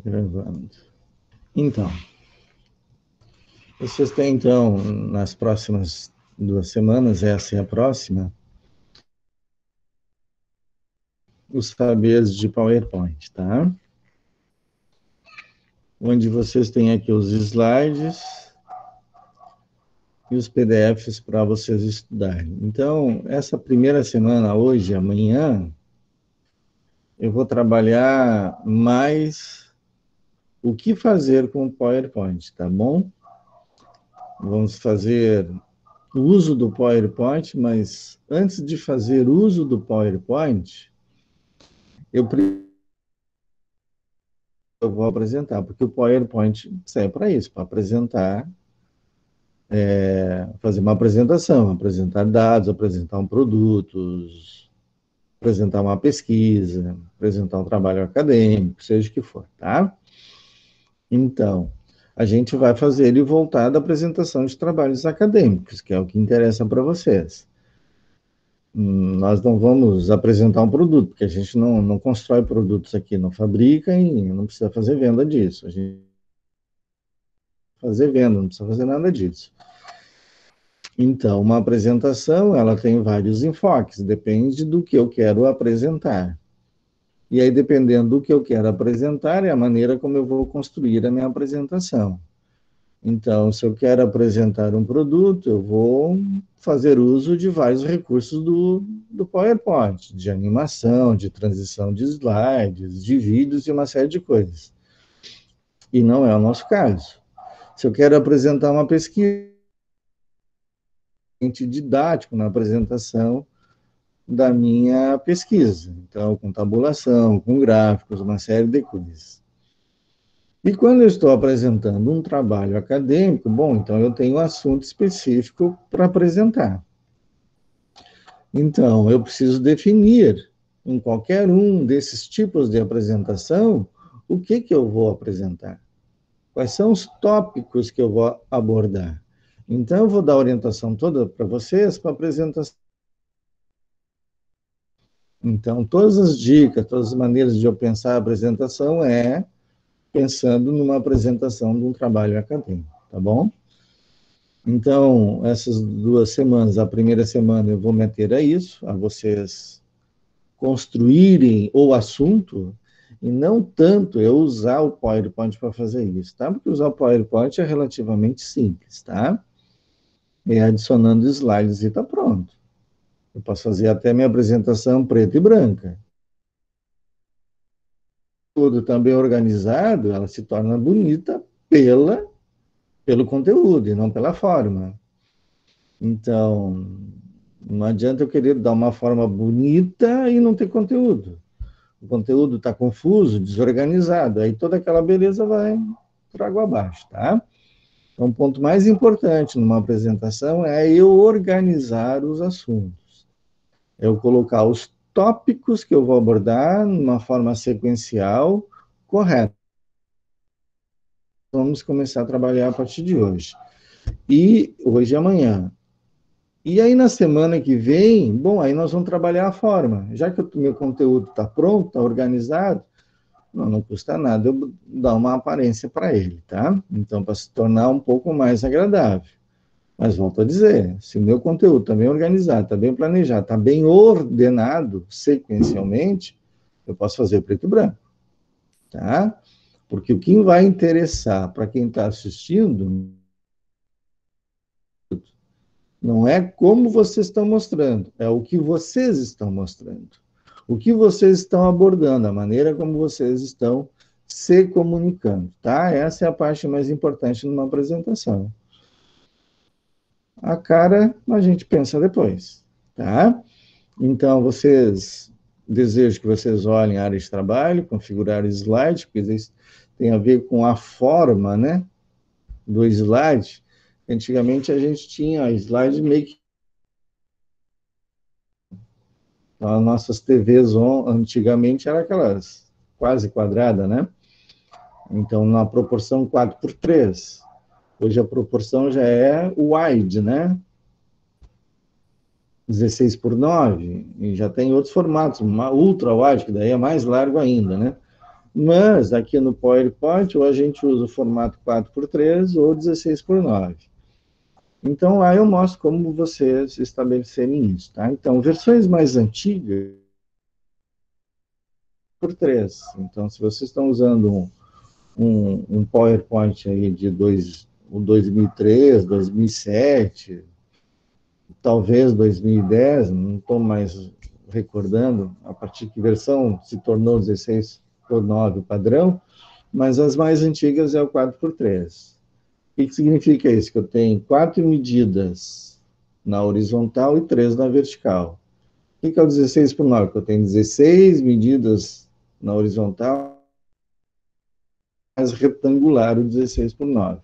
Gravando. Então, vocês têm, então, nas próximas 2 semanas, essa é a próxima, os saberes de PowerPoint, tá? Onde vocês têm aqui os slides e os PDFs para vocês estudarem. Então, essa primeira semana, hoje e amanhã, eu vou trabalhar mais o que fazer com o PowerPoint, tá bom? Vamos fazer o uso do PowerPoint, mas antes de fazer uso do PowerPoint, eu vou apresentar, porque o PowerPoint serve para isso, para apresentar, fazer uma apresentação, apresentar dados, apresentar um produto, apresentar uma pesquisa, apresentar um trabalho acadêmico, seja o que for, tá? Então, a gente vai fazer ele voltado à apresentação de trabalhos acadêmicos, que é o que interessa para vocês. Nós não vamos apresentar um produto, porque a gente não constrói produtos aqui, não fabrica e não precisa fazer venda disso. A gente fazer venda, não precisa fazer nada disso. Então, uma apresentação, ela tem vários enfoques, depende do que eu quero apresentar. E aí, dependendo do que eu quero apresentar, é a maneira como eu vou construir a minha apresentação. Então, se eu quero apresentar um produto, eu vou fazer uso de vários recursos do PowerPoint, de animação, de transição de slides, de vídeos e uma série de coisas. E não é o nosso caso. Se eu quero apresentar uma pesquisa, didático na apresentação da minha pesquisa. Então, com tabulação, com gráficos, uma série de coisas. E quando eu estou apresentando um trabalho acadêmico, bom, então eu tenho um assunto específico para apresentar. Então, eu preciso definir em qualquer um desses tipos de apresentação o que eu vou apresentar. Quais são os tópicos que eu vou abordar. Então, eu vou dar a orientação toda para vocês para a apresentação. Então, todas as dicas, todas as maneiras de eu pensar a apresentação é pensando numa apresentação de um trabalho acadêmico, tá bom? Então, essas 2 semanas, a primeira semana eu vou meter a isso, a vocês construírem o assunto, e não tanto eu usar o PowerPoint para fazer isso, tá? Porque usar o PowerPoint é relativamente simples, tá? É adicionando slides e tá pronto. Eu posso fazer até minha apresentação preta e branca. Tudo também organizado, ela se torna bonita pelo conteúdo e não pela forma. Então, não adianta eu querer dar uma forma bonita e não ter conteúdo. O conteúdo está confuso, desorganizado, aí toda aquela beleza vai por água abaixo, tá? Então, o ponto mais importante numa apresentação é eu organizar os assuntos. É eu colocar os tópicos que eu vou abordar numa forma sequencial correta. Vamos começar a trabalhar a partir de hoje. E hoje e amanhã. E aí, na semana que vem, bom, aí nós vamos trabalhar a forma. Já que o meu conteúdo está pronto, está organizado, não custa nada eu dar uma aparência para ele, tá? Então, para se tornar um pouco mais agradável. Mas volto a dizer, se o meu conteúdo está bem organizado, está bem planejado, está bem ordenado sequencialmente, eu posso fazer preto e branco, tá? Porque o que vai interessar para quem está assistindo não é como vocês estão mostrando, é o que vocês estão mostrando. O que vocês estão abordando, a maneira como vocês estão se comunicando, tá? Essa é a parte mais importante numa apresentação. A cara a gente pensa depois, tá? Então, desejo que vocês olhem a área de trabalho, configurar o slide, porque isso tem a ver com a forma, né, do slide. Antigamente a gente tinha slide meio que as nossas TVs antigamente eram aquelas quase quadradas, né? Então, na proporção 4:3. Hoje a proporção já é wide, né? 16:9. E já tem outros formatos, uma ultra wide, que daí é mais largo ainda, né? Mas aqui no PowerPoint, ou a gente usa o formato 4x3 ou 16x9. Então, lá eu mostro como vocês estabelecerem isso, tá? Então, versões mais antigas, por 3. Então, se vocês estão usando um PowerPoint aí de 2003, 2007, talvez 2010, não estou mais recordando a partir de que versão se tornou 16x9 padrão, mas as mais antigas é o 4x3. O que significa isso? Que eu tenho 4 medidas na horizontal e 3 na vertical. O que é o 16x9? Que eu tenho 16 medidas na horizontal, mais retangular o 16x9,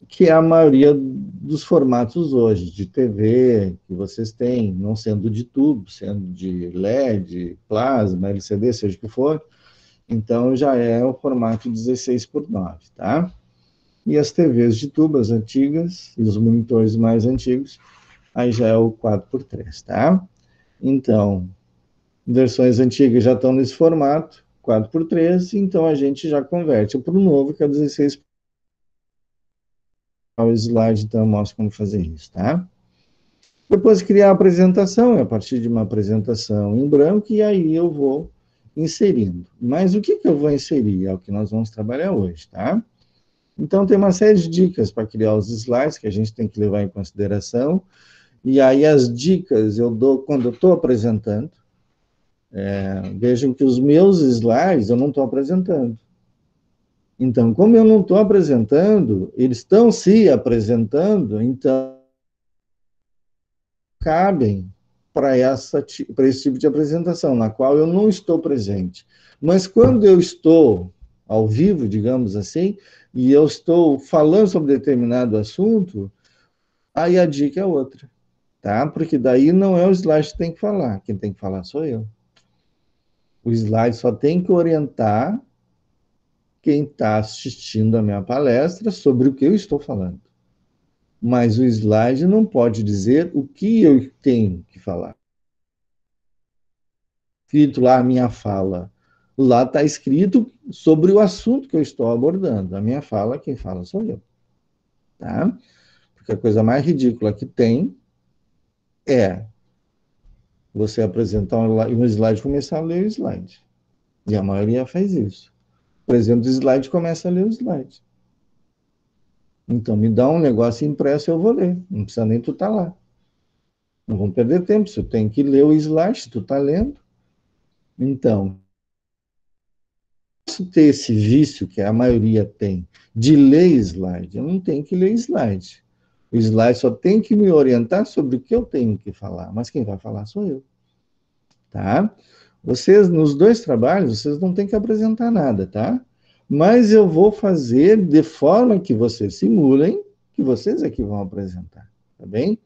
que é a maioria dos formatos hoje, de TV, que vocês têm, não sendo de tubo, sendo de LED, plasma, LCD, seja o que for, então já é o formato 16x9, tá? E as TVs de tubas antigas, e os monitores mais antigos, aí já é o 4x3, tá? Então, versões antigas já estão nesse formato, 4x3, então a gente já converte para o novo, que é 16x. O slide, então, eu mostro como fazer isso, tá? Depois criar a apresentação, é a partir de uma apresentação em branco, e aí eu vou inserindo. Mas o que eu vou inserir? É o que nós vamos trabalhar hoje, tá? Então, tem uma série de dicas para criar os slides que a gente tem que levar em consideração. E aí, as dicas eu dou quando eu estou apresentando. Vejam que os meus slides eu não estou apresentando. Então, como eu não estou apresentando, eles estão se apresentando, então cabem para esse tipo de apresentação, na qual eu não estou presente. Mas quando eu estou ao vivo, digamos assim, e eu estou falando sobre determinado assunto, aí a dica é outra, tá? Porque daí não é o slide que tem que falar, quem tem que falar sou eu. O slide só tem que orientar quem está assistindo a minha palestra sobre o que eu estou falando. Mas o slide não pode dizer o que eu tenho que falar. Escrito lá a minha fala. Lá está escrito sobre o assunto que eu estou abordando. A minha fala, quem fala sou eu. Tá? Porque a coisa mais ridícula que tem é você apresentar um slide e começar a ler o slide. E a maioria faz isso. Por exemplo, o slide começa a ler o slide. Então, me dá um negócio impresso, eu vou ler. Não precisa nem tu estar lá. Não vamos perder tempo. Se eu tenho que ler o slide, se tu está lendo. Então, se ter esse vício que a maioria tem de ler slide, eu não tenho que ler slide. O slide só tem que me orientar sobre o que eu tenho que falar, mas quem vai falar sou eu. Tá? Vocês, nos dois trabalhos, vocês não têm que apresentar nada, tá? Mas eu vou fazer de forma que vocês simulem que vocês é que vão apresentar, tá bem?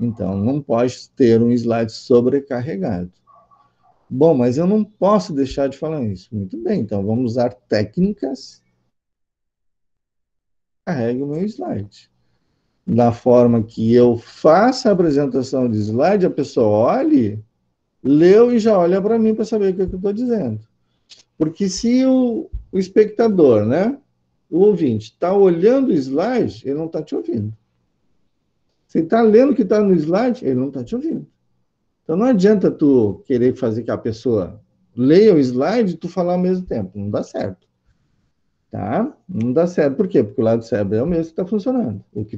Então, não pode ter um slide sobrecarregado. Bom, mas eu não posso deixar de falar isso. Muito bem, então vamos usar técnicas. Carregue o meu slide. Da forma que eu faça a apresentação de slide, a pessoa olhe, leu e já olha para mim para saber o que eu estou dizendo. Porque se o espectador, né, o ouvinte, está olhando o slide, ele não está te ouvindo. Se ele está lendo o que está no slide, ele não está te ouvindo. Então não adianta tu querer fazer que a pessoa leia o slide e tu falar ao mesmo tempo. Não dá certo. Tá? Não dá certo. Por quê? Porque o lado do cérebro é o mesmo que está funcionando. O que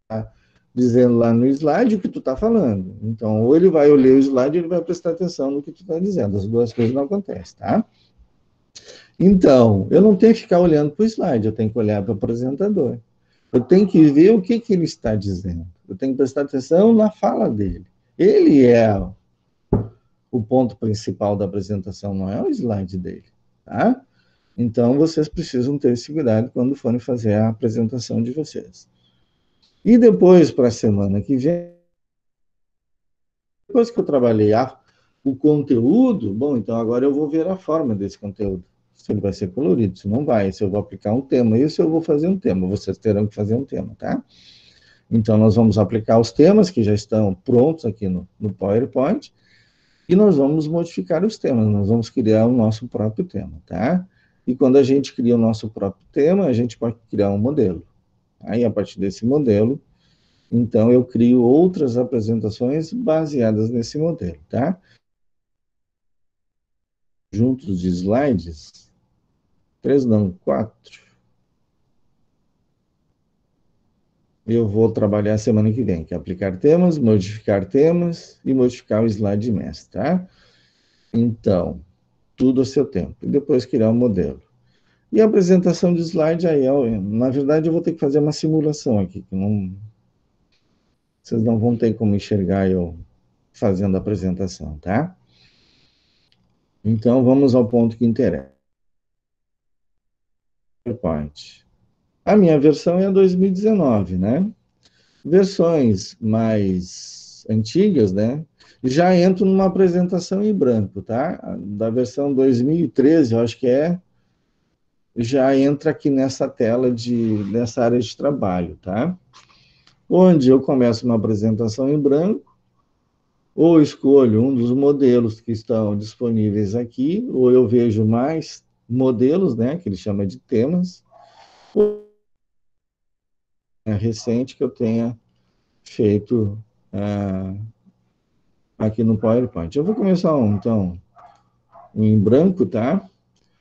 está dizendo lá no slide, o que tu está falando. Então, ou ele vai ler o slide, ou ele vai prestar atenção no que tu está dizendo. As duas coisas não acontecem, tá? Então, eu não tenho que ficar olhando para o slide, eu tenho que olhar para o apresentador. Eu tenho que ver o que ele está dizendo. Eu tenho que prestar atenção na fala dele. Ele é o ponto principal da apresentação, não é o slide dele, tá? Então, vocês precisam ter esse cuidado quando forem fazer a apresentação de vocês. E depois, para a semana que vem, depois que eu trabalhei o conteúdo, bom, então agora eu vou ver a forma desse conteúdo. Se ele vai ser colorido, se não vai, se eu vou aplicar um tema, isso eu vou fazer um tema, vocês terão que fazer um tema, tá? Então, nós vamos aplicar os temas que já estão prontos aqui no PowerPoint, E nós vamos modificar os temas, nós vamos criar o nosso próprio tema, tá? E quando a gente cria o nosso próprio tema, a gente pode criar um modelo. Aí, a partir desse modelo, então eu crio outras apresentações baseadas nesse modelo, tá? Juntos de slides, 3 não, 4. Eu vou trabalhar semana que vem, que é aplicar temas, modificar temas e modificar o slide mestre, tá? Então, tudo a seu tempo. E depois criar um modelo. E a apresentação de slide, aí, na verdade, eu vou ter que fazer uma simulação aqui, que não, vocês não vão ter como enxergar eu fazendo a apresentação, tá? Então, vamos ao ponto que interessa. PowerPoint. A minha versão é a 2019, né? Versões mais antigas, né? Já entro numa apresentação em branco, tá? Da versão 2013, eu acho que já entra aqui nessa tela nessa área de trabalho, tá? Onde eu começo uma apresentação em branco, ou escolho um dos modelos que estão disponíveis aqui, ou eu vejo mais modelos, né, que ele chama de temas, ou é recente que eu tenha feito aqui no PowerPoint. Eu vou começar então, em branco, tá?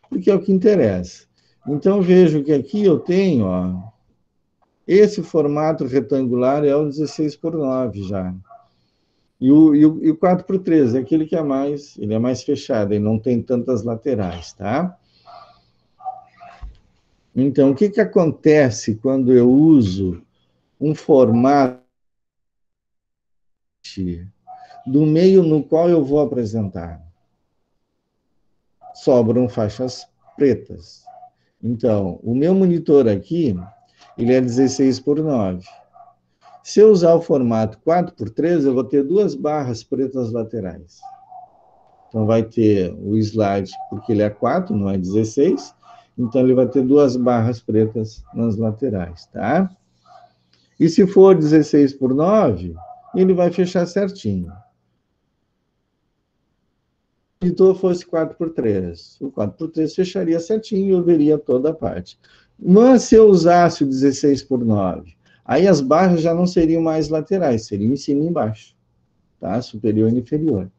Porque é o que interessa. Então, vejo que aqui eu tenho, ó, esse formato retangular é o 16:9 já. E o 4:3 é aquele que ele é mais fechado, ele não tem tantas laterais, tá? Então, o que que acontece quando eu uso um formato do meio no qual eu vou apresentar? Sobram faixas pretas. Então, o meu monitor aqui, ele é 16:9. Se eu usar o formato 4:3, eu vou ter 2 barras pretas laterais. Então, vai ter o slide, porque ele é 4, não é 16, então ele vai ter 2 barras pretas nas laterais, tá? E se for 16:9, ele vai fechar certinho. Se o monitor fosse 4:3, o 4:3 fecharia certinho e eu veria toda a parte. Mas se eu usasse o 16:9, aí as barras já não seriam mais laterais, seriam em cima e embaixo, tá? Superior e inferior,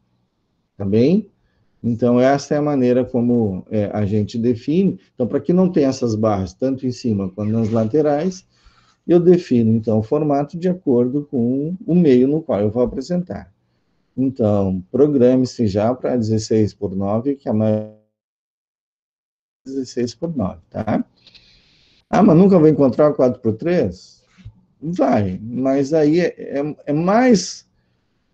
tá bem? Então, essa é a maneira como a gente define. Então, para que não tenha essas barras, tanto em cima quanto nas laterais, eu defino, então, o formato de acordo com o meio no qual eu vou apresentar. Então, programe-se já para 16:9, que é mais 16:9, tá? Ah, mas nunca vou encontrar o 4:3? Vai, mas aí é mais,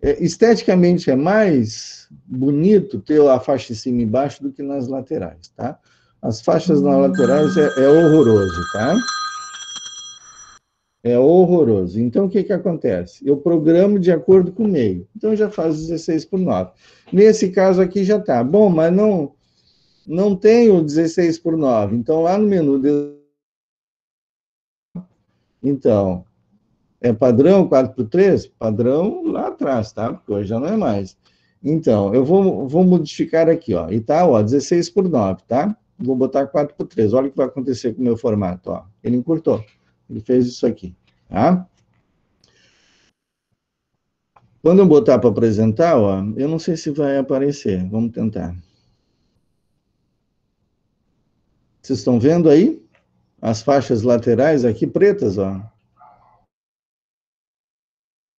esteticamente é mais bonito ter a faixa em cima e embaixo do que nas laterais, tá? As faixas nas laterais é horroroso, tá? É horroroso. Então, o que que acontece? Eu programo de acordo com o meio. Então, já faz 16:9. Nesse caso aqui já tá. Bom, mas não tem o 16:9. Então, lá no menu... Então, é padrão 4:3? Padrão lá atrás, tá? Porque hoje já não é mais. Então, eu vou modificar aqui, ó. E tá, ó, 16:9, tá? Vou botar 4:3. Olha o que vai acontecer com o meu formato, ó. Ele encurtou. Ele fez isso aqui, tá? Quando eu botar para apresentar, ó, eu não sei se vai aparecer. Vamos tentar. Vocês estão vendo aí? As faixas laterais aqui pretas, ó.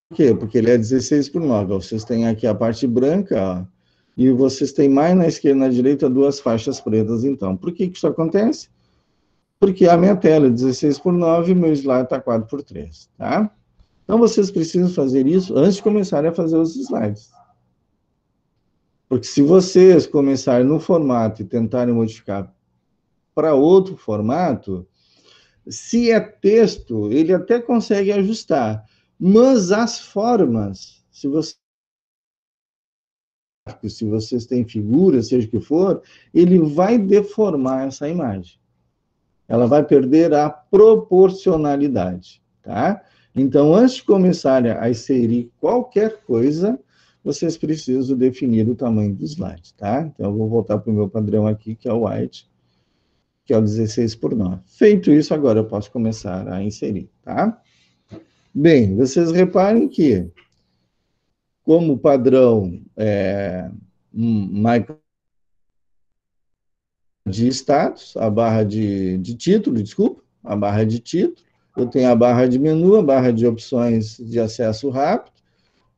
Por quê? Porque ele é 16:9. Vocês têm aqui a parte branca, ó, e vocês têm mais na esquerda e na direita 2 faixas pretas, então. Por que que isso acontece? Porque a minha tela é 16:9 e meu slide está 4:3, tá? Então, vocês precisam fazer isso antes de começarem a fazer os slides. Porque se vocês começarem no formato e tentarem modificar para outro formato, se é texto, ele até consegue ajustar, mas as formas, se vocês têm figuras, seja o que for, ele vai deformar essa imagem. Ela vai perder a proporcionalidade, tá? Então, antes de começarem a inserir qualquer coisa, vocês precisam definir o tamanho do slide, tá? Então, eu vou voltar para o meu padrão aqui, que é o white, que é o 16:9. Feito isso, agora eu posso começar a inserir, tá? Bem, vocês reparem que, como padrão de status, a barra de título, desculpa, a barra de título, eu tenho a barra de menu, a barra de opções de acesso rápido,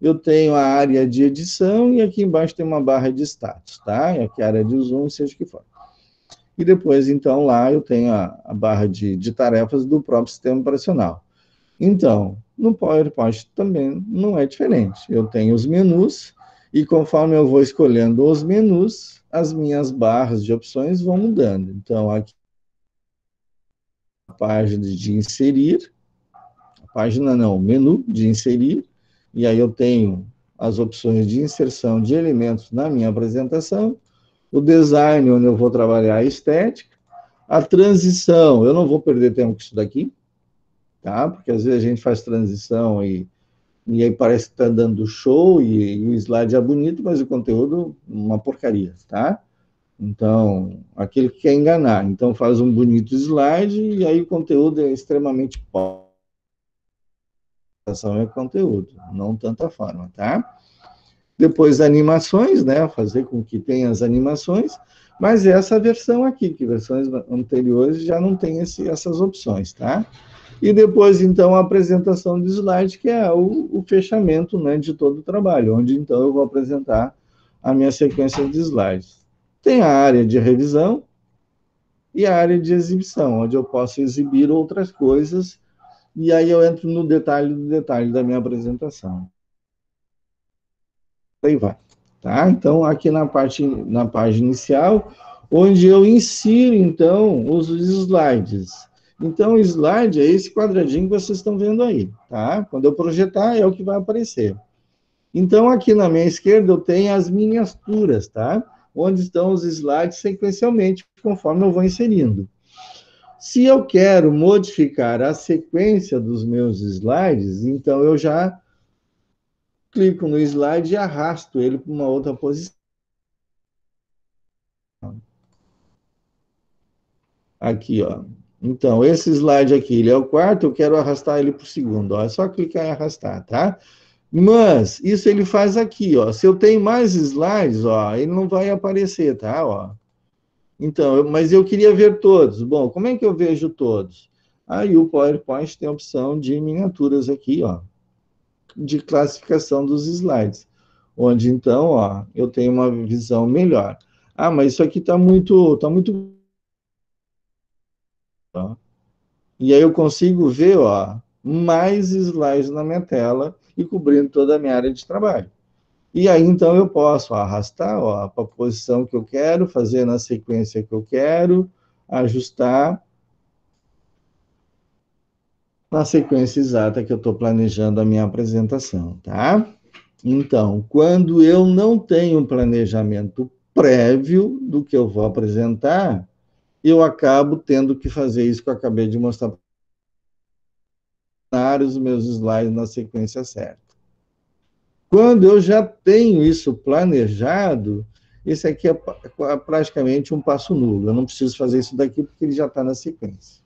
eu tenho a área de edição e aqui embaixo tem uma barra de status, tá? E aqui a área de zoom, seja o que for. E depois, então, lá eu tenho a barra de tarefas do próprio sistema operacional. Então, no PowerPoint também não é diferente. Eu tenho os menus e conforme eu vou escolhendo os menus, as minhas barras de opções vão mudando. Então, aqui a página de inserir, menu de inserir, e aí eu tenho as opções de inserção de elementos na minha apresentação, o design, onde eu vou trabalhar a estética, a transição, eu não vou perder tempo com isso daqui, tá? Porque às vezes a gente faz transição e aí parece que está dando show e o slide é bonito, mas o conteúdo uma porcaria, tá? Então, aquele que quer enganar. Então, faz um bonito slide e aí o conteúdo é extremamente pobre. É conteúdo, não tanta forma, tá? Depois, animações, né? Fazer com que tenha as animações, mas essa versão aqui, que versões anteriores já não tem essas opções, tá? E depois, então, a apresentação de slide, que é o fechamento, né, de todo o trabalho, onde, então, eu vou apresentar a minha sequência de slides. Tem a área de revisão e a área de exibição, onde eu posso exibir outras coisas, e aí eu entro no detalhe do detalhe da minha apresentação. Aí vai, tá? Então, aqui na página inicial, onde eu insiro, então, os slides. Então, o slide é esse quadradinho que vocês estão vendo aí, tá? Quando eu projetar, é o que vai aparecer. Então, aqui na minha esquerda, eu tenho as miniaturas, tá? Onde estão os slides sequencialmente, conforme eu vou inserindo. Se eu quero modificar a sequência dos meus slides, então eu já clico no slide e arrasto ele para uma outra posição. Aqui, ó. Então, esse slide aqui, ele é o quarto, eu quero arrastar ele para o segundo. Ó. É só clicar em arrastar, tá? Mas, isso ele faz aqui, ó. Se eu tenho mais slides, ó, ele não vai aparecer, tá? Ó. Então, mas eu queria ver todos. Bom, como é que eu vejo todos? Aí o PowerPoint tem a opção de miniaturas aqui, ó, de classificação dos slides, onde então, ó, eu tenho uma visão melhor. Ah, mas isso aqui tá muito. Ó. E aí eu consigo ver, ó, mais slides na minha tela e cobrindo toda a minha área de trabalho. E aí, então, eu posso arrastar para a posição que eu quero, fazer na sequência que eu quero, ajustar na sequência exata que eu estou planejando a minha apresentação, tá? Então, quando eu não tenho um planejamento prévio do que eu vou apresentar, eu acabo tendo que fazer isso que eu acabei de mostrar os meus slides na sequência certa. Quando eu já tenho isso planejado, esse aqui é praticamente um passo nulo. Eu não preciso fazer isso daqui porque ele já está na sequência.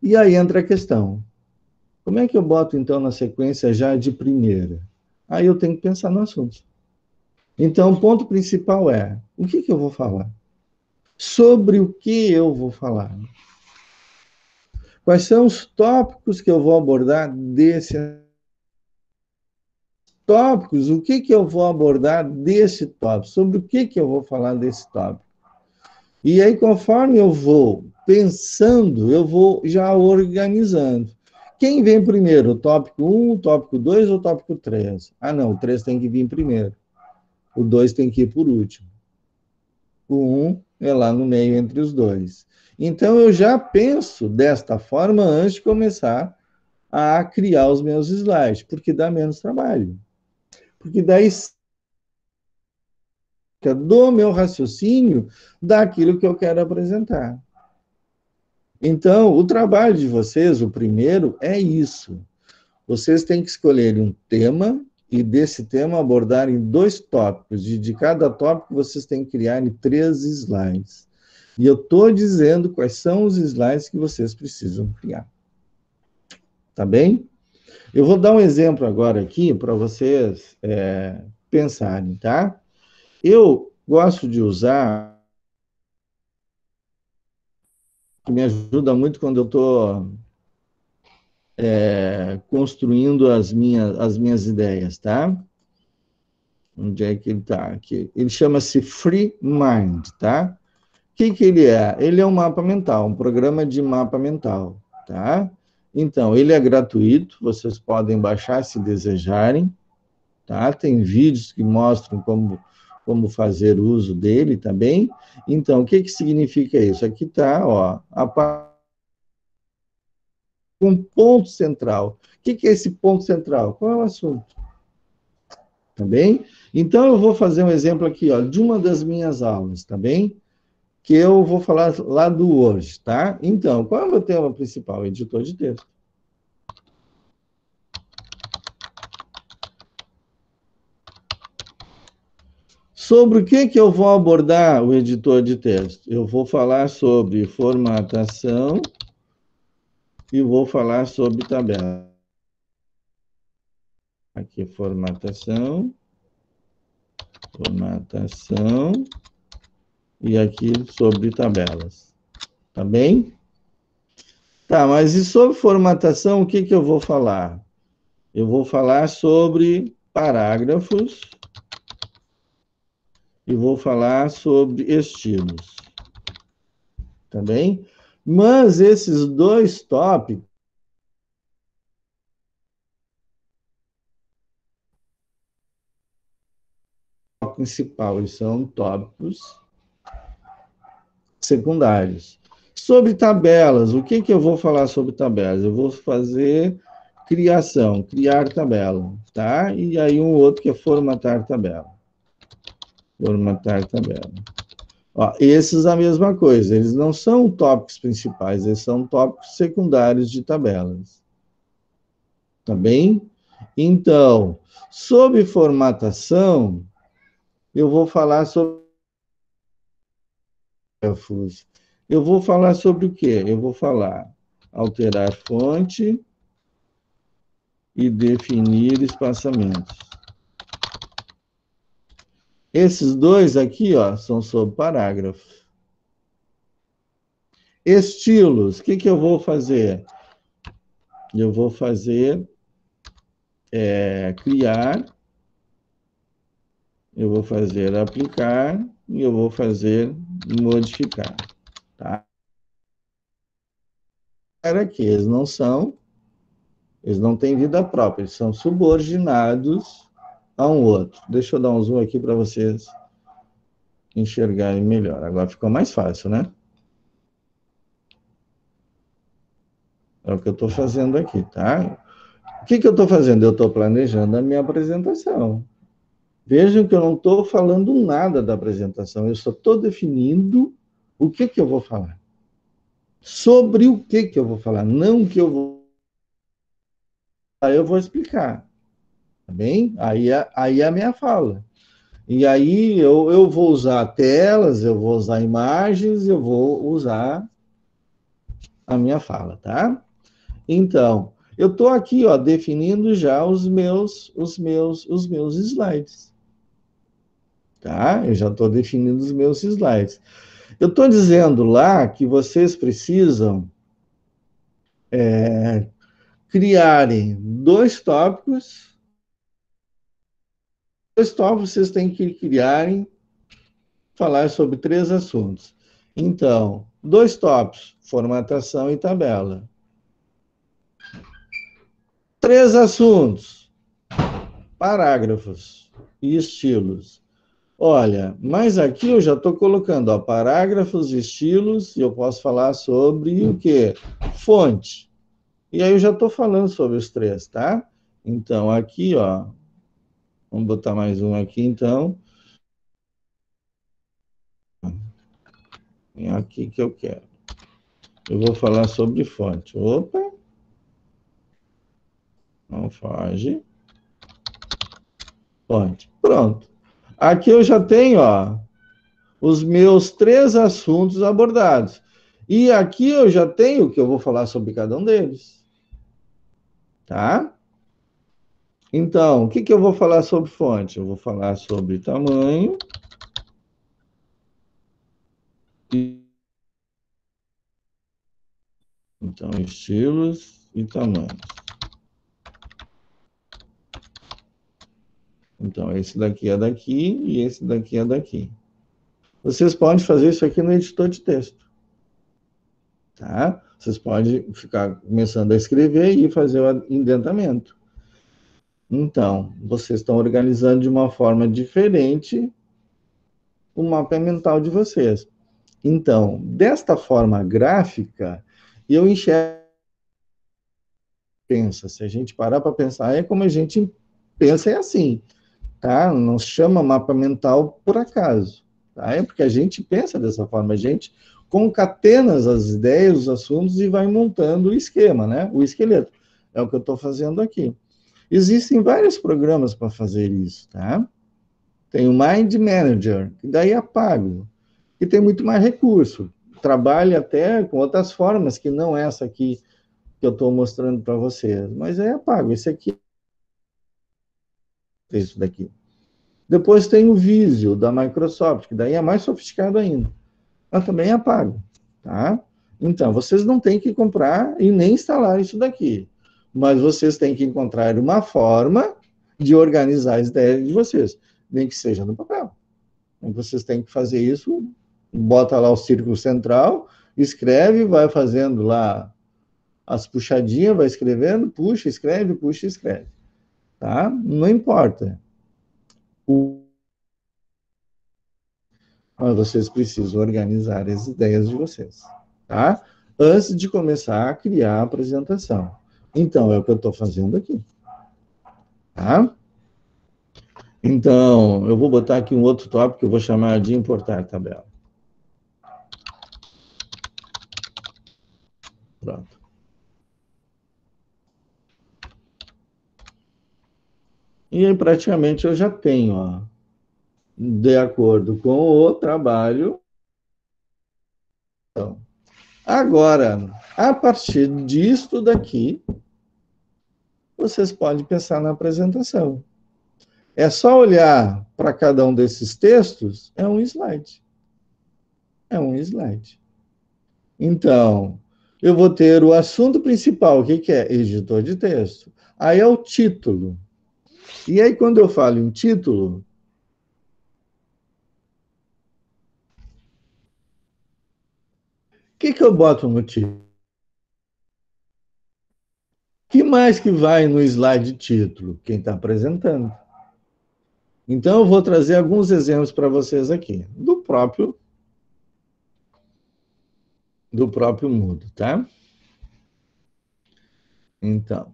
E aí entra a questão. Como é que eu boto, então, na sequência já de primeira? Aí eu tenho que pensar no assunto. Então, o ponto principal é, o que eu vou falar? Sobre o que eu vou falar? Quais são os tópicos que eu vou abordar desse tópicos? O que eu vou abordar desse tópico? Sobre o que eu vou falar desse tópico? E aí, conforme eu vou pensando, eu vou já organizando. Quem vem primeiro? O tópico 1, o tópico 2 ou o tópico 3? Ah, não, o 3 tem que vir primeiro. O 2 tem que ir por último. O 1 é lá no meio entre os dois. Então, eu já penso desta forma antes de começar a criar os meus slides, porque dá menos trabalho. Porque daí do meu raciocínio daquilo que eu quero apresentar. Então, o trabalho de vocês, o primeiro, é isso. Vocês têm que escolher um tema e desse tema abordarem 2 tópicos, e de cada tópico vocês têm que criar 3 slides. E eu estou dizendo quais são os slides que vocês precisam criar. Tá bem? Eu vou dar um exemplo agora aqui para vocês pensarem, tá? Eu gosto de usar, que me ajuda muito quando eu estou construindo as minhas ideias, tá? Onde é que ele está? Aqui. Ele chama-se Free Mind, tá? O que ele é? Ele é um mapa mental, um programa de mapa mental, tá? Então, ele é gratuito, vocês podem baixar se desejarem, tá? Tem vídeos que mostram como fazer uso dele também. Então, o que significa isso? Aqui está, ó, um ponto central. O que é esse ponto central? Qual é o assunto? Tá bem? Então, eu vou fazer um exemplo aqui, ó, de uma das minhas aulas, tá bem? Que eu vou falar lá do hoje, tá? Então, qual é o meu tema principal? Editor de texto. Sobre o que eu vou abordar o editor de texto? Eu vou falar sobre formatação e vou falar sobre tabela. Aqui, formatação, e aqui sobre tabelas. Tá bem? Tá, mas e sobre formatação, o que eu vou falar? Eu vou falar sobre parágrafos e vou falar sobre estilos. Tá bem? Mas esses 2 tópicos principal, eles são tópicos secundários. Sobre tabelas, o que eu vou falar sobre tabelas? Eu vou fazer criar tabela, tá? E aí um outro que é formatar tabela. Formatar tabela. Ó, esses a mesma coisa, eles não são tópicos principais, eles são tópicos secundários de tabelas. Tá bem? Então, sobre formatação, eu vou falar sobre eu vou falar sobre o quê? Eu vou falar alterar fonte e definir espaçamentos. Esses 2 aqui, ó, são sobre parágrafos. Estilos, o que eu vou fazer? Eu vou fazer criar, eu vou fazer aplicar e eu vou fazer modificar, tá? Para que eles não têm vida própria, eles são subordinados a um outro. Deixa eu dar um zoom aqui para vocês enxergarem melhor. Agora ficou mais fácil, né? É o que eu estou fazendo aqui, tá? O que eu estou fazendo? Eu estou planejando a minha apresentação. Vejam que eu não estou falando nada da apresentação, eu só estou definindo o que eu vou falar. Sobre o que eu vou falar, não o que eu vou. Aí eu vou explicar, tá bem? Aí é a minha fala. E aí eu vou usar telas, eu vou usar imagens, eu vou usar a minha fala, tá? Então, eu estou aqui, ó, definindo já os meus slides, tá? Eu já estou definindo os meus slides. Eu estou dizendo lá que vocês precisam criarem 2 tópicos. 2 tópicos vocês têm que criarem, falar sobre 3 assuntos. Então, 2 tópicos, formatação e tabela. 3 assuntos, parágrafos e estilos. Olha, mas aqui eu já estou colocando, ó, parágrafos, estilos, e eu posso falar sobre o quê? Fonte. E aí eu já estou falando sobre os 3, tá? Então, aqui, ó, vamos botar mais um aqui, então. É aqui que eu quero. Eu vou falar sobre fonte. Opa! Não foge. Pode. Pronto. Aqui eu já tenho, ó, os meus 3 assuntos abordados. E aqui eu já tenho o que eu vou falar sobre cada um deles. Tá? Então, o que que eu vou falar sobre fonte? Eu vou falar sobre tamanho e então estilos e tamanho. Então, esse daqui é daqui e esse daqui é daqui. Vocês podem fazer isso aqui no editor de texto, tá? Vocês podem ficar começando a escrever e fazer o indentamento. Então, vocês estão organizando de uma forma diferente o mapa mental de vocês. Então, desta forma gráfica, eu enxergo, pensa, se a gente parar para pensar, é como a gente pensa, é assim, tá? Não se chama mapa mental por acaso, tá? É porque a gente pensa dessa forma, a gente concatena as ideias, os assuntos e vai montando o esquema, né? O esqueleto. É o que eu estou fazendo aqui. Existem vários programas para fazer isso, tá? Tem o Mind Manager, que daí é pago, e tem muito mais recurso. Trabalha até com outras formas, que não é essa aqui que eu estou mostrando para vocês, mas é pago. Esse aqui é isso daqui. Depois tem o Visio, da Microsoft, que daí é mais sofisticado ainda, mas também é pago, tá? Então, vocês não têm que comprar e nem instalar isso daqui, mas vocês têm que encontrar uma forma de organizar as ideias de vocês, nem que seja no papel. Então, vocês têm que fazer isso, bota lá o círculo central, escreve, vai fazendo lá as puxadinhas, vai escrevendo, puxa, escreve, tá? Não importa. Mas vocês precisam organizar as ideias de vocês, tá? Antes de começar a criar a apresentação. Então, é o que eu estou fazendo aqui, tá? Então, eu vou botar aqui um outro tópico que eu vou chamar de importar tabela. Pronto. E aí, praticamente, eu já tenho, ó, de acordo com o trabalho. Então, agora, a partir disto daqui, vocês podem pensar na apresentação. É só olhar para cada um desses textos, é um slide. É um slide. Então, eu vou ter o assunto principal, o que que é? Editor de texto. Aí é o título. E aí, quando eu falo em título, o que que eu boto no título? O que mais que vai no slide título? Quem está apresentando. Então, eu vou trazer alguns exemplos para vocês aqui, do próprio Moodle, tá? Então,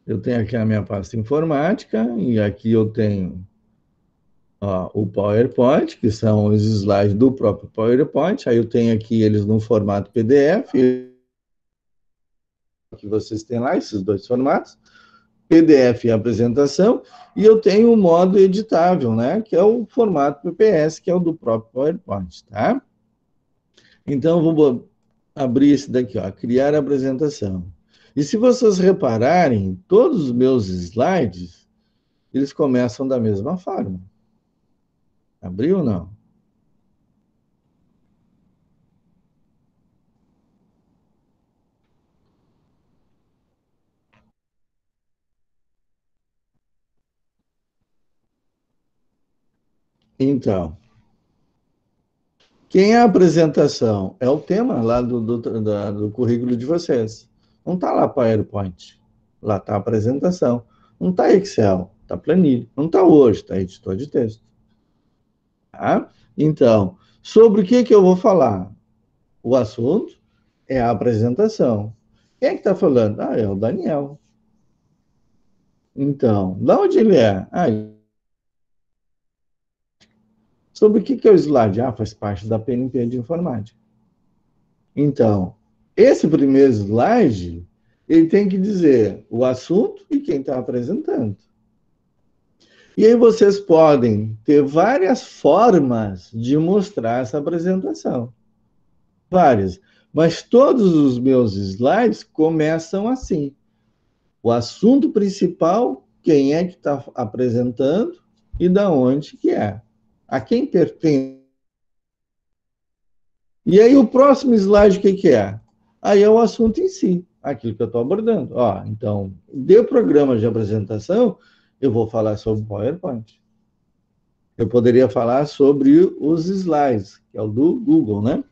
eu tenho aqui a minha pasta informática, e aqui eu tenho, ó, o PowerPoint, que são os slides do próprio PowerPoint. Aí eu tenho aqui eles no formato PDF, que vocês têm lá, esses dois formatos, PDF e apresentação, e eu tenho o modo editável, né, que é o formato PPS, que é o do próprio PowerPoint, tá? Então, eu vou abrir esse daqui, ó, criar a apresentação. E se vocês repararem, todos os meus slides, eles começam da mesma forma. Abriu ou não? Então, quem é a apresentação? É o tema lá do currículo de vocês. Não está lá PowerPoint. Lá está a apresentação. Não está Excel, está planilha. Não está hoje, está editor de texto. Tá? Então, sobre o que, que eu vou falar? O assunto é a apresentação. Quem é que está falando? Ah, é o Daniel. Então, de onde ele é? Ah, sobre o que, que é o slide? Ah, faz parte da PNP de informática. Então, esse primeiro slide Ele tem que dizer o assunto e quem está apresentando. E aí vocês podem ter várias formas de mostrar essa apresentação. Várias. Mas todos os meus slides começam assim. O assunto principal, quem é que está apresentando e da onde que é. A quem pertence. E aí o próximo slide, o que, que é? Aí é o assunto em si, aquilo que eu estou abordando. Ó, então, de programa de apresentação, eu vou falar sobre o PowerPoint. Eu poderia falar sobre os slides, que é o do Google, né?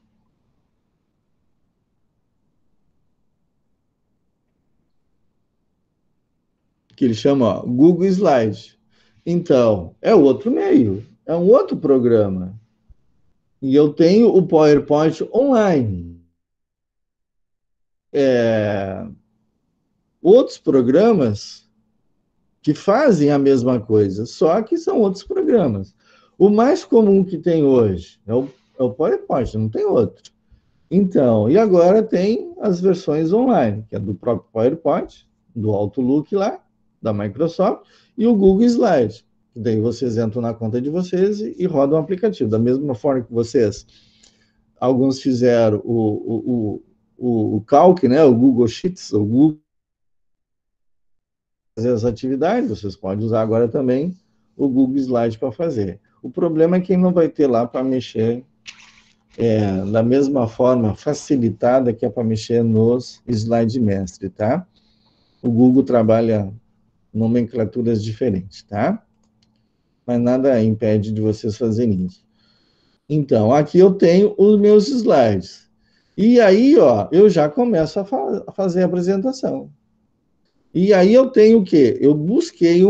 Que ele chama, ó, Google Slide. Então, é outro meio, é um outro programa. E eu tenho o PowerPoint online. Outros programas que fazem a mesma coisa, só que são outros programas. O mais comum que tem hoje é o PowerPoint, não tem outro. Então, e agora tem as versões online, que é do próprio PowerPoint, do Outlook lá, da Microsoft, e o Google Slide. Daí vocês entram na conta de vocês e rodam o aplicativo. Da mesma forma que vocês, alguns fizeram o Calc, né, o Google Sheets, o Google fazer as atividades, vocês podem usar agora também o Google Slide para fazer. O problema é que não vai ter lá para mexer da mesma forma facilitada que é para mexer nos slide mestre, tá? O Google trabalha nomenclaturas diferentes, tá? Mas nada impede de vocês fazerem isso. Então, aqui eu tenho os meus slides. E aí, ó, eu já começo a fazer a apresentação. E aí eu tenho o quê? Eu busquei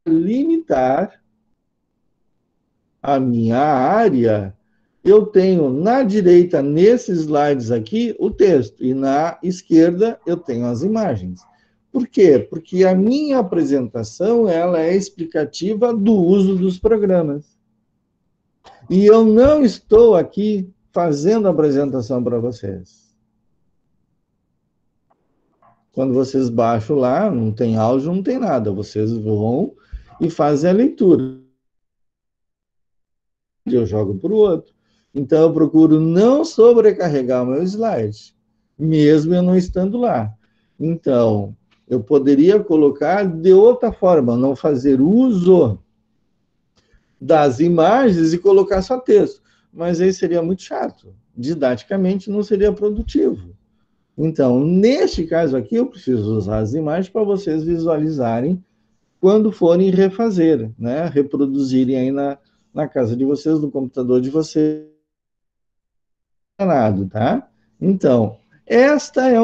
limitar a minha área. Eu tenho na direita, nesses slides aqui, o texto, e na esquerda eu tenho as imagens. Por quê? Porque a minha apresentação ela é explicativa do uso dos programas. E eu não estou aqui fazendo a apresentação para vocês. Quando vocês baixam lá, não tem áudio, não tem nada. Vocês vão e fazem a leitura. Eu jogo para o outro. Então, eu procuro não sobrecarregar o meu slide, mesmo eu não estando lá. Então, eu poderia colocar de outra forma, não fazer uso das imagens e colocar só texto. Mas aí seria muito chato. Didaticamente, não seria produtivo. Então, neste caso aqui, eu preciso usar as imagens para vocês visualizarem quando forem refazer, né? Reproduzirem aí na casa de vocês, no computador de vocês, tá? Então, esta é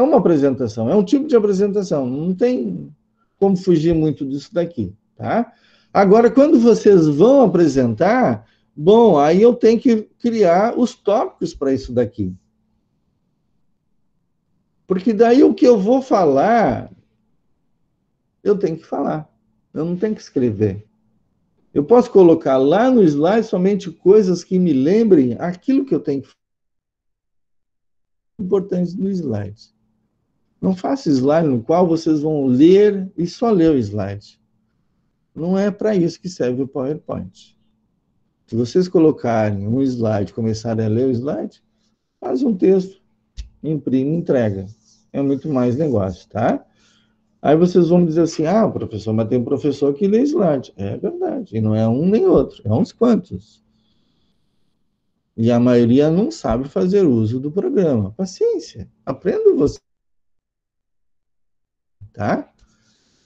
uma apresentação, é um tipo de apresentação, não tem como fugir muito disso daqui, tá? Agora, quando vocês vão apresentar, bom, aí eu tenho que criar os tópicos para isso daqui. Porque daí o que eu vou falar, eu tenho que falar. Eu não tenho que escrever. Eu posso colocar lá no slide somente coisas que me lembrem aquilo que eu tenho que falar importante no slide. Não faça slide no qual vocês vão ler e só ler o slide. Não é para isso que serve o PowerPoint. Se vocês colocarem um slide, começarem a ler o slide, faz um texto, imprime, entrega. É muito mais negócio, tá? Aí vocês vão dizer assim, ah, professor, mas tem um professor que lê slide. É verdade, e não é um nem outro, é uns quantos. E a maioria não sabe fazer uso do programa. Paciência, aprenda você, tá?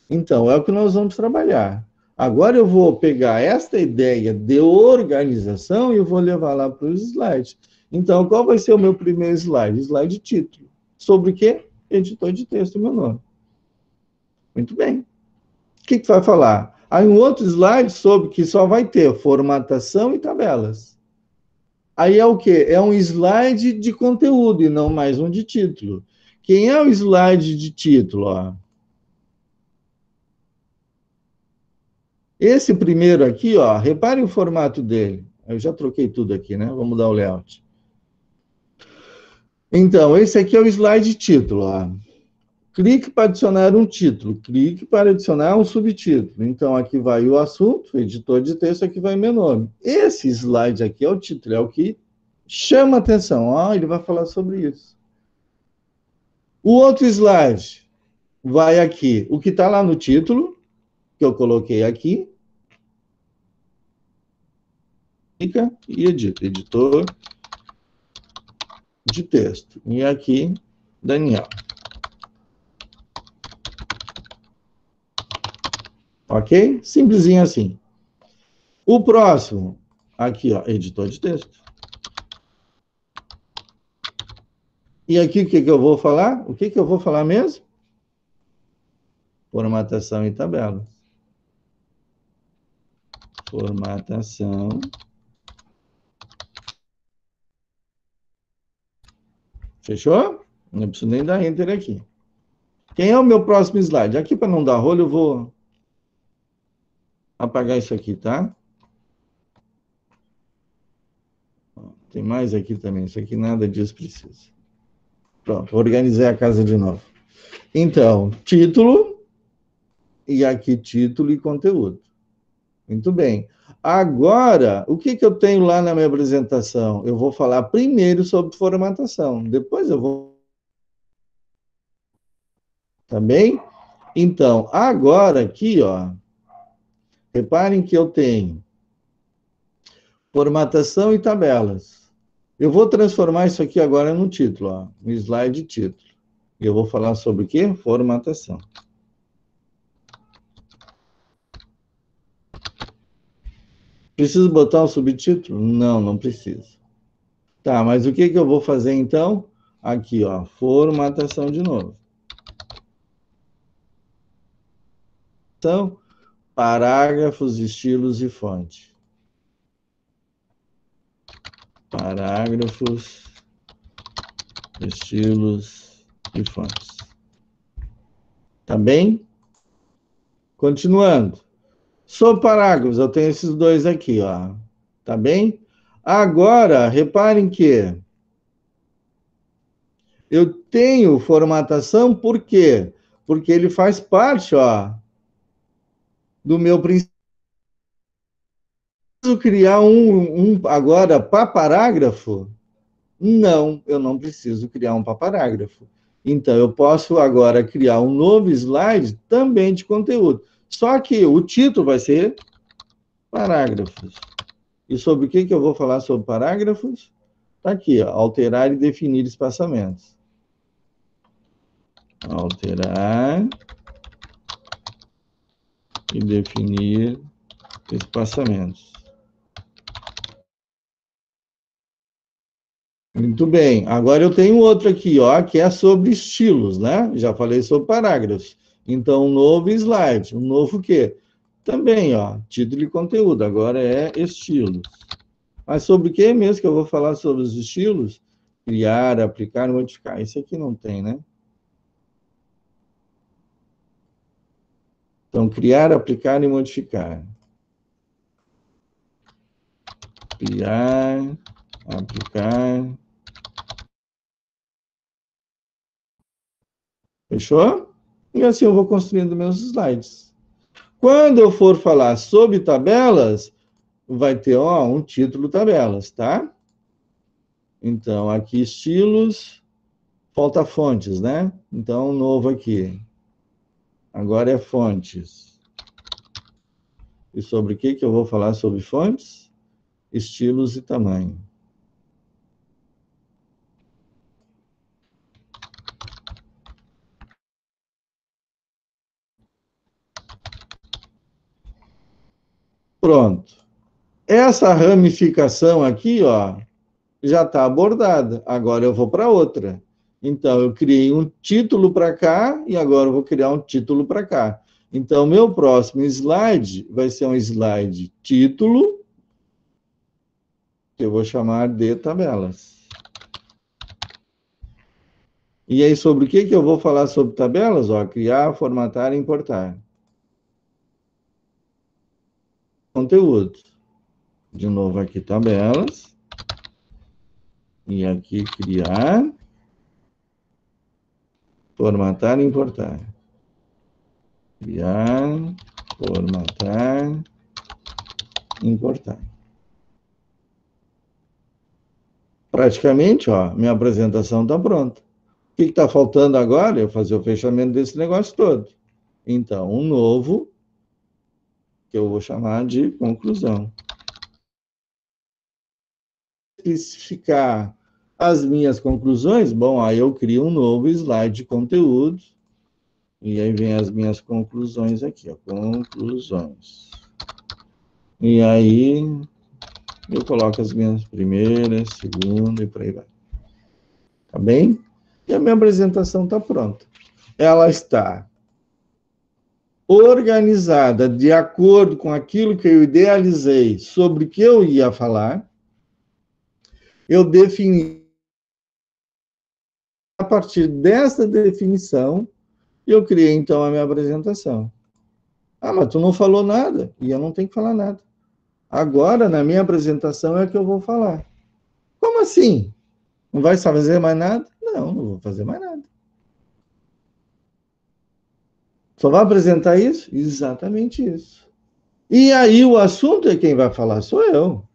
Então, é o que nós vamos trabalhar. Agora eu vou pegar esta ideia de organização e eu vou levar lá para os slides. Então, qual vai ser o meu primeiro slide? Slide título. Sobre o quê? Editor de texto, meu nome. Muito bem. O que vai falar? Aí um outro slide sobre que só vai ter formatação e tabelas. Aí é o quê? É um slide de conteúdo e não mais um de título. Quem é o slide de título? Ó? Esse primeiro aqui, ó, repare o formato dele. Eu já troquei tudo aqui, né? Vamos mudar o layout. Então, esse aqui é o slide título. Ó. Clique para adicionar um título, clique para adicionar um subtítulo. Então, aqui vai o assunto, editor de texto, aqui vai meu nome. Esse slide aqui é o título, é o que chama atenção. Ó, ele vai falar sobre isso. O outro slide vai aqui, o que está lá no título, que eu coloquei aqui. Clica e edita, editor de texto. E aqui, Daniel. Ok? Simplesinho assim. O próximo, aqui, ó, editor de texto. E aqui, o que eu vou falar? O que eu vou falar mesmo? Formatação e tabelas. Formatação. Fechou? Não preciso nem dar enter aqui. Quem é o meu próximo slide? Aqui, para não dar rolo, eu vou apagar isso aqui, tá? Tem mais aqui também. Isso aqui nada disso precisa. Pronto, organizei a casa de novo. Então, título, e aqui título e conteúdo. Muito bem. Agora, o que eu tenho lá na minha apresentação? Eu vou falar primeiro sobre formatação, depois eu vou... Tá bem? Então, agora aqui, ó, reparem que eu tenho formatação e tabelas. Eu vou transformar isso aqui agora no título, ó, no slide título. E eu vou falar sobre o quê? Formatação. Preciso botar um subtítulo? Não, não preciso. Tá, mas o que eu vou fazer então? Aqui, ó, formatação de novo. Então, parágrafos, estilos e fonte. Parágrafos, estilos e fontes. Tá bem? Continuando. Sobre parágrafos, eu tenho esses dois aqui, ó. Tá bem? Agora, reparem que eu tenho formatação, por quê? Porque ele faz parte, ó, do meu princípio. Preciso criar agora para parágrafo? Não, eu não preciso criar um para parágrafo. Então, eu posso agora criar um novo slide também de conteúdo. Só que o título vai ser parágrafos. E sobre o que eu vou falar sobre parágrafos? Está aqui, ó, alterar e definir espaçamentos. Alterar e definir espaçamentos. Muito bem. Agora eu tenho outro aqui, ó, que é sobre estilos, né? Já falei sobre parágrafos. Então, um novo slide. Um novo o quê? Também, ó, título e conteúdo. Agora é estilos. Mas sobre o que mesmo que eu vou falar sobre os estilos? Criar, aplicar, modificar. Esse aqui não tem, né? Então, criar, aplicar e modificar. Criar, aplicar. Fechou? E assim eu vou construindo meus slides. Quando eu for falar sobre tabelas, vai ter, ó, um título tabelas, tá? Então, aqui estilos, falta fontes, né? Então, novo aqui. Agora é fontes. E sobre o que eu vou falar sobre fontes? Estilos e tamanho. Pronto. Essa ramificação aqui, ó, já está abordada. Agora eu vou para outra. Então, eu criei um título para cá e agora eu vou criar um título para cá. Então, meu próximo slide vai ser um slide título, que eu vou chamar de tabelas. E aí, sobre o que eu vou falar sobre tabelas? Ó, criar, formatar e importar. Conteúdo. De novo aqui, tabelas. E aqui, criar. Formatar e importar. Criar, formatar, importar. Praticamente, ó, minha apresentação está pronta. O que está faltando agora? Eu fazer o fechamento desse negócio todo. Então, um novo, que eu vou chamar de conclusão. Especificar as minhas conclusões, bom, aí eu crio um novo slide de conteúdo, e aí vem as minhas conclusões aqui, ó, conclusões. E aí eu coloco as minhas primeiras, segunda e por aí vai. Tá bem? E a minha apresentação está pronta. Ela está organizada de acordo com aquilo que eu idealizei sobre o que eu ia falar. Eu defini, a partir dessa definição, eu criei então a minha apresentação. Ah, mas tu não falou nada, e eu não tenho que falar nada. Agora, na minha apresentação, é que eu vou falar. Como assim? Não vai fazer mais nada? Não, não vou fazer mais nada. Só vai apresentar isso? Exatamente isso. E aí o assunto é quem vai falar sou eu.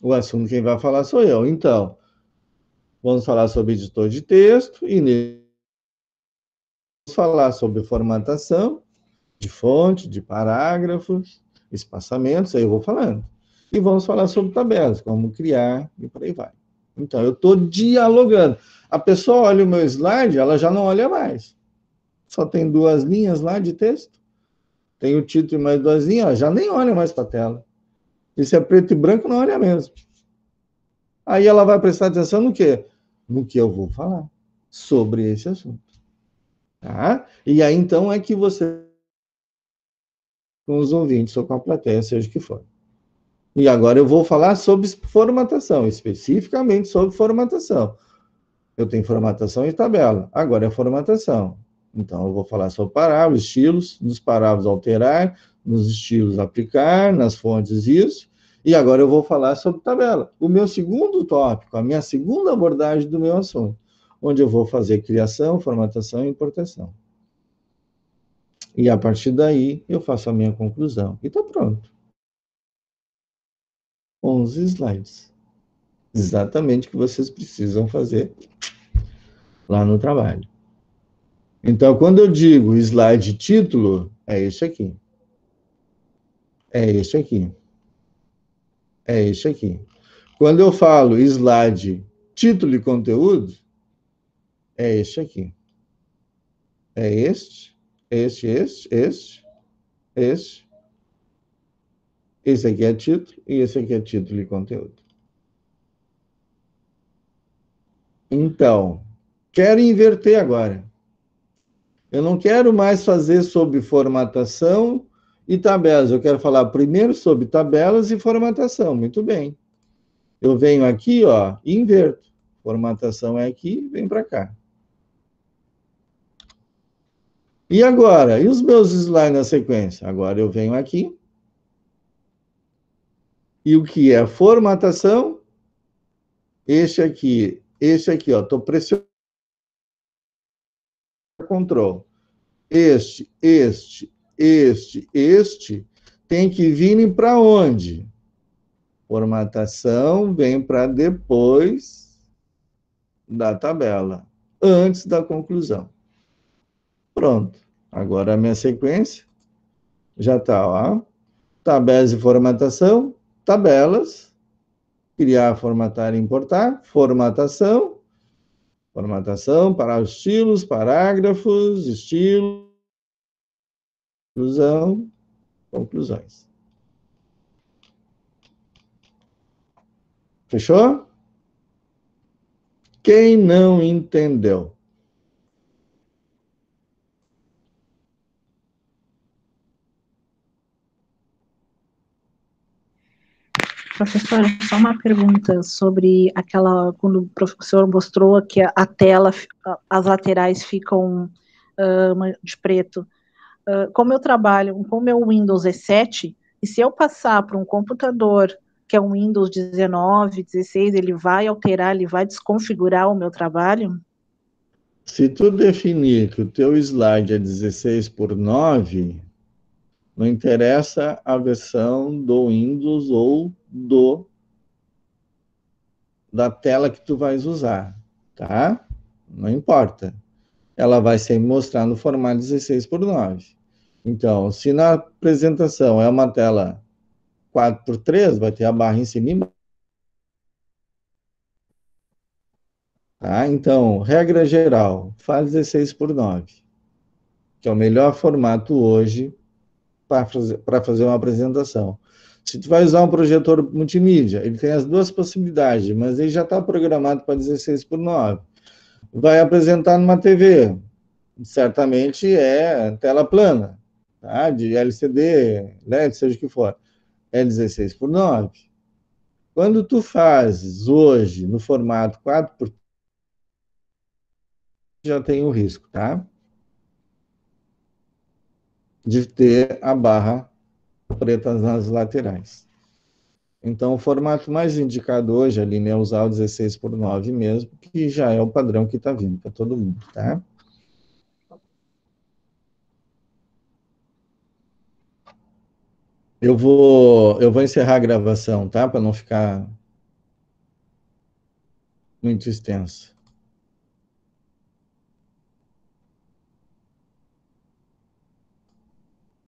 O assunto quem vai falar sou eu. Então, vamos falar sobre editor de texto e vamos falar sobre formatação de fonte, de parágrafos, espaçamentos, aí eu vou falando. E vamos falar sobre tabelas, como criar e por aí vai. Então, eu estou dialogando. A pessoa olha o meu slide, ela já não olha mais. Só tem 2 linhas lá de texto. Tem o título e mais 2 linhas, ela já nem olha mais para a tela. E se é preto e branco, não olha mesmo. Aí ela vai prestar atenção no quê? No que eu vou falar sobre esse assunto. Tá? E aí, então, é que você, com os ouvintes ou com a plateia, seja o que for. E agora eu vou falar sobre formatação, especificamente sobre formatação. Eu tenho formatação e tabela, agora é formatação. Então, eu vou falar sobre parágrafos, estilos, nos parágrafos alterar, nos estilos aplicar, nas fontes isso, e agora eu vou falar sobre tabela. O meu segundo tópico, a minha segunda abordagem do meu assunto, onde eu vou fazer criação, formatação e importação. E a partir daí, eu faço a minha conclusão. E está pronto. 11 slides. Exatamente o que vocês precisam fazer lá no trabalho. Então, quando eu digo slide título, é esse aqui. É esse aqui. É esse aqui. Quando eu falo slide título e conteúdo, é este aqui. É este, este. Esse aqui é título e esse aqui é título e conteúdo. Então, quero inverter agora. Eu não quero mais fazer sobre formatação e tabelas. Eu quero falar primeiro sobre tabelas e formatação. Muito bem. Eu venho aqui, ó, e inverto. Formatação é aqui, vem para cá. E agora? E os meus slides na sequência? Agora eu venho aqui. E o que é formatação? Este aqui, ó, estou pressionando Ctrl. Este tem que vir para onde? Formatação vem para depois da tabela, antes da conclusão. Pronto. Agora a minha sequência já está, ó. Tabelas de formatação, tabelas, criar, formatar e importar, formatação, para os estilos, parágrafos, estilos, conclusão, conclusões. Fechou? Quem não entendeu? Professor, só uma pergunta sobre aquela, quando o professor mostrou que a tela, as laterais ficam de preto. Como eu trabalho com o meu Windows E7, e se eu passar para um computador que é um Windows 19, 16, ele vai alterar, ele vai desconfigurar o meu trabalho? Se tu definir que o teu slide é 16 por 9, não interessa a versão do Windows ou da tela que tu vais usar, tá? Não importa. Ela vai sempre mostrar no formato 16 por 9. Então, se na apresentação é uma tela 4 por 3, vai ter a barra em cima e embaixo. Tá? Então, regra geral, faz 16 por 9, que é o melhor formato hoje para fazer uma apresentação. Se tu vai usar um projetor multimídia, ele tem as duas possibilidades, mas ele já está programado para 16 por 9. Vai apresentar numa TV, certamente é tela plana, tá? De LCD, LED, seja o que for. É 16 por 9. Quando tu fazes hoje no formato 4 por 3, já tem o risco, tá? De ter a barra preta nas laterais. Então, o formato mais indicado hoje, Aline, é usar o 16 por 9 mesmo, que já é o padrão que está vindo para todo mundo, tá? Eu vou encerrar a gravação, tá? Para não ficar muito extenso.